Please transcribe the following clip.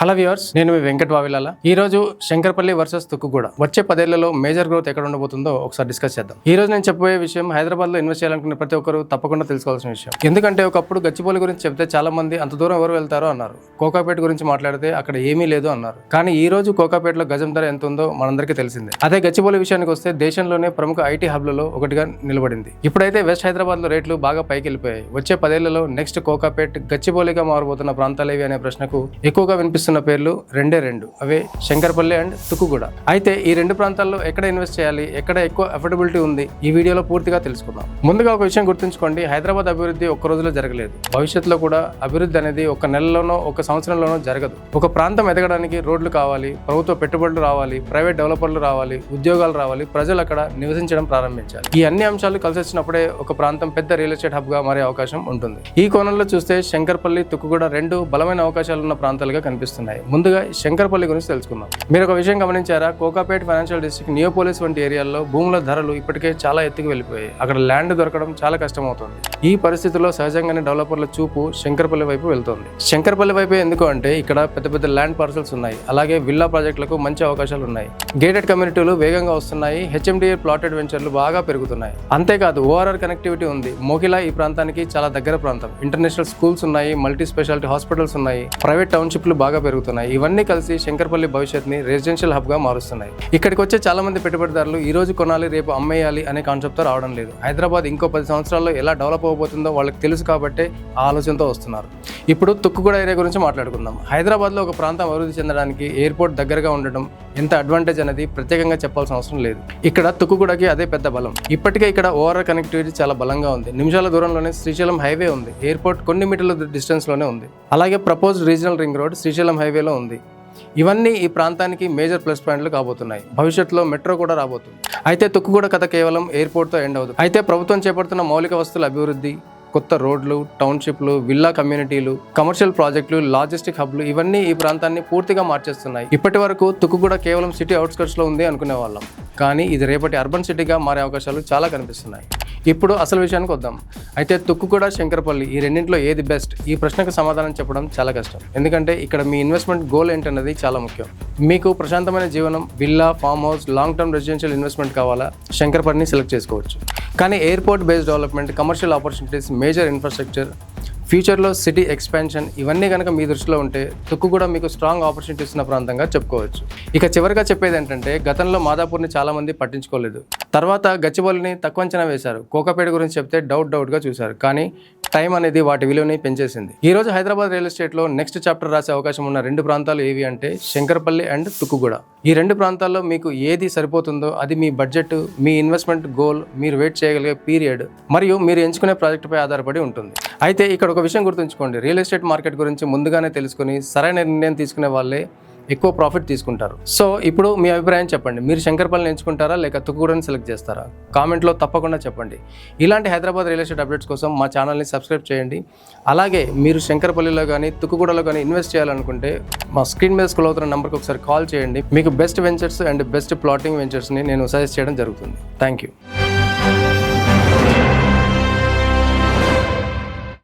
Hello viewers, నేను మీ వెంకట్ వావిలాల. ఈ రోజు శంకర్పల్లి వర్సెస్ తుక్కుగూడ వచ్చే 10 ఏళ్లలో మేజర్ గ్రోత్ ఎక్కడ ఉండబోతుందో ఒకసారి డిస్కస్ చేద్దాం. ఈ రోజు నేను చెప్పబోయే విషయం హైదరాబాద్ లో ఇన్వెస్ట్ చేయాలనుకున్న ప్రతి ఒక్కరు తప్పకుండా తెలుసుకోవాల్సిన విషయం. ఎందుకంటే ఒకప్పుడు గచ్చిబౌలి గురించి చెప్తే చాలా మంది అంత దూరం ఎవరు వెళ్తారో అన్నారు. కోకాపేట గురించి మాట్లాడితే అక్కడ ఏమీ లేదు అన్నారు. కానీ ఈ రోజు కోకాపేటలో గజం ధర ఎంత ఉందో మనందరికీ తెలిసిందే. అదే గచ్చిబౌలి విషయానికి వస్తే దేశంలోనే ప్రముఖ ఐటీ హబ్లలో ఒకటిగా నిలబడింది. ఇప్పుడైతే వెస్ట్ హైదరాబాద్ లో రేట్లు బాగా పైకి వెళ్ళిపోయాయి. వచ్చే 10 ఏళ్లలో నెక్స్ట్ కోకాపేట్ గచ్చిబౌలిగా మారబోతున్న ప్రాంతాలేవి అనే ప్రశ్నకు ఎక్కువగా వినిపిస్తున్న పేర్లు రెండు అవే శంకర్పల్లి అండ్ తుక్కుగూడ. అయితే ఈ రెండు ప్రాంతాల్లో ఎక్కడ ఇన్వెస్ట్ చేయాలి, ఎక్కడ ఎక్కువ అఫోర్డబిలిటీ ఉంది, ఈ వీడియోలో పూర్తిగా తెలుసుకుందాం. ముందుగా ఒక విషయం గుర్తుంచుకోండి, హైదరాబాద్ అభివృద్ధి ఒక్క రోజులో జరగలేదు. భవిష్యత్తులో కూడా అభివృద్ధి అనేది ఒక నెలలోనో ఒక సంవత్సరంలోనో జరగదు. ఒక ప్రాంతం ఎదగడానికి రోడ్లు కావాలి, ప్రభుత్వ పెట్టుబడులు రావాలి, ప్రైవేట్ డెవలపర్లు రావాలి, ఉద్యోగాలు రావాలి, ప్రజలు అక్కడ నివసించడం ప్రారంభించాలి. ఈ అన్ని అంశాలు కలిసి వచ్చినప్పుడే ఒక ప్రాంతం పెద్ద రియల్ ఎస్టేట్ హబ్ గా మారే అవకాశం ఉంటుంది. ఈ కోణంలో చూస్తే శంకర్పల్లి, తుక్కుగూడ రెండు బలమైన అవకాశాలు ఉన్న ప్రాంతాలుగా కనిపిస్తున్నాయి. ముందుగా శంకర్పల్లి గురించి తెలుసుకుందాం. మీరు ఒక విషయం గమనించారా, కోకాపేట్ ఫైనాన్షియల్ డిస్ట్రిక్ట్, నియోపోలిస్ వంటి ఏరియాల్లో భూముల ధరలు ఇప్పటికే చాలా ఎత్తుకు వెళ్ళిపోయాయి. అక్కడ ల్యాండ్ దొరకడం చాలా కష్టమవుతుంది. ఈ పరిస్థితుల్లో సహజంగానే డెవలపర్ల చూపు శంకర్పల్లి వైపు వెళ్తోంది. శంకర్పల్లి వైపు ఎందుకు అంటే ఇక్కడ పెద్ద పెద్ద ల్యాండ్ పార్సల్స్ ఉన్నాయి. అలాగే విల్లా ప్రాజెక్టులకు మంచి అవకాశాలు ఉన్నాయి. గేటెడ్ కమ్యూనిటీలు వేగంగా వస్తున్నాయి. హెచ్ఎండిఏ ప్లాటెడ్ వెంచర్లు బాగా పెరుగుతున్నాయి. అంతేకాదు ఓఆర్ఆర్ కనెక్టివిటీ ఉంది. మోకిలా ఈ ప్రాంతానికి చాలా దగ్గర ప్రాంతం. ఇంటర్నేషనల్ స్కూల్స్ ఉన్నాయి, మల్టీ స్పెషాలిటీ హాస్పిటల్స్ ఉన్నాయి, ప్రైవేట్ టౌన్షిప్లు బాగా పెరుగుతున్నాయి. ఇవన్నీ కలిసి శంకర్పల్లి భవిష్యత్తుని రెసిడెన్షియల్ హబ్ గా మారుస్తున్నాయి. ఇక్కడికి వచ్చే చాలా మంది పెట్టుబడిదారులు ఈ రోజు కొనాలి రేపు అమ్మేయాలి అనే కాన్సెప్ట్ తో రావడం లేదు. హైదరాబాద్ ఇంకో 10 సంవత్సరాల్లో ఎలా డెవలప్ అవబోతుందో వాళ్ళకి తెలుసు కాబట్టే ఆ ఆలోచనతో వస్తున్నారు. ఇప్పుడు తుక్కుగూడ ఏరియా గురించి మాట్లాడుకుందాం. హైదరాబాద్ లో ఒక ప్రాంతం అభివృద్ధి చెందడానికి ఎయిర్పోర్ట్ దగ్గరగా ఉండడం ఎంత అడ్వాంటేజ్ అనేది ప్రత్యేకంగా చెప్పాల్సిన అవసరం లేదు. ఇక్కడ తుక్కుగూడకి అదే పెద్ద బలం. ఇప్పటికే ఇక్కడ ఓఆర్ఆర్ కనెక్టివిటీ చాలా బలంగా ఉంది. నిమిషాల దూరంలోనే శ్రీశైలం హైవే ఉంది. ఎయిర్పోర్ట్ కొన్ని మీటర్ల డిస్టెన్స్ లోనే ఉంది. అలాగే proposed regional ring road Srisailam హైవేలో ఉంది. ఇవన్నీ ఈ ప్రాంతానికి మేజర్ ప్లస్ పాయింట్లు కాబోతున్నాయి. భవిష్యత్తులో మెట్రో కూడా రాబోతుంది. అయితే తుక్కుగూడ కథ కేవలం ఎయిర్పోర్ట్తో ఎండ్ అవ్వదు. అయితే ప్రభుత్వం చేపడుతున్న మౌలిక వసతుల అభివృద్ధి, కొత్త రోడ్లు, టౌన్షిప్లు, విల్లా కమ్యూనిటీలు, కమర్షియల్ ప్రాజెక్టులు, లాజిస్టిక్ హబ్లు ఇవన్నీ ఈ ప్రాంతాన్ని పూర్తిగా మార్చేస్తున్నాయి. ఇప్పటి వరకు తుక్కుగూడ కేవలం సిటీ అవుట్స్కట్స్ లో ఉంది అనుకునే వాళ్ళం. కానీ ఇది రేపటి అర్బన్ సిటీగా మారే అవకాశాలు చాలా కనిపిస్తున్నాయి. ఇప్పుడు అసలు విషయానికి వద్దాం. అయితే తుక్కుగూడ, శంకర్పల్లి ఈ రెండింటిలో ఏది బెస్ట్? ఈ ప్రశ్నకు సమాధానం చెప్పడం చాలా కష్టం. ఎందుకంటే ఇక్కడ మీ ఇన్వెస్ట్మెంట్ గోల్ ఏంటన్నది చాలా ముఖ్యం. మీకు ప్రశాంతమైన జీవనం, villa, farm house, long term residential investment కావాలా? శంకర్పల్లిని సెలెక్ట్ చేసుకోవచ్చు. కానీ airport based development, commercial opportunities, major infrastructure, ఫ్యూచర్లో సిటీ ఎక్స్పాన్షన్ ఇవన్నీ కనుక మీ దృష్టిలో ఉంటే తుక్కుగూడ మీకు స్ట్రాంగ్ ఆపర్చునిటీస్ ఉన్న ప్రాంతంగా చెప్పుకోవచ్చు. ఇక చివరిగా చెప్పేది ఏంటంటే, గతంలో మాదాపూర్ని చాలా మంది పట్టించుకోలేదు. తర్వాత గచ్చిబౌలిని తక్కువ అంచనా వేశారు. కోకాపేట గురించి చెప్తే డౌట్గా చూశారు. కానీ టైం అనేది వాటి విలువని పెంచేసింది. ఈ రోజు హైదరాబాద్ రియల్ ఎస్టేట్లో నెక్స్ట్ చాప్టర్ రాసే అవకాశం ఉన్న రెండు ప్రాంతాలు ఏవి అంటే శంకర్పల్లి అండ్ తుక్కుగూడ. ఈ రెండు ప్రాంతాల్లో మీకు ఏది సరిపోతుందో అది మీ బడ్జెట్, మీ ఇన్వెస్ట్మెంట్ గోల్, మీరు వెయిట్ చేయగలిగే పీరియడ్ మరియు మీరు ఎంచుకునే ప్రాజెక్టుపై ఆధారపడి ఉంటుంది. అయితే ఇక్కడ ఒక విషయం గుర్తుంచుకోండి, రియల్ ఎస్టేట్ మార్కెట్ గురించి ముందుగానే తెలుసుకుని సరైన నిర్ణయం తీసుకునే వాళ్ళే ఎక్కువ ప్రాఫిట్ తీసుకుంటారు. సో ఇప్పుడు మీ అభిప్రాయం చెప్పండి. మీరు శంకర్పల్లిని ఎంచుకుంటారా లేక తుక్కుగూడని సెలెక్ట్ చేస్తారా? కామెంట్లో తప్పకుండా చెప్పండి. ఇలాంటి హైదరాబాద్ రియల్ ఎస్టేట్ అప్డేట్స్ కోసం మా ఛానల్ని సబ్స్క్రైబ్ చేయండి. అలాగే మీరు శంకర్పల్లిలో కానీ తుక్కుగూడలో కానీ ఇన్వెస్ట్ చేయాలనుకుంటే మా స్క్రీన్ మీద స్క్రోల్ అవుతున్న నెంబర్కి ఒకసారి కాల్ చేయండి. మీకు best ventures and best plotting వెంచర్స్ని నేను సజెస్ట్ చేయడం జరుగుతుంది. Thank you.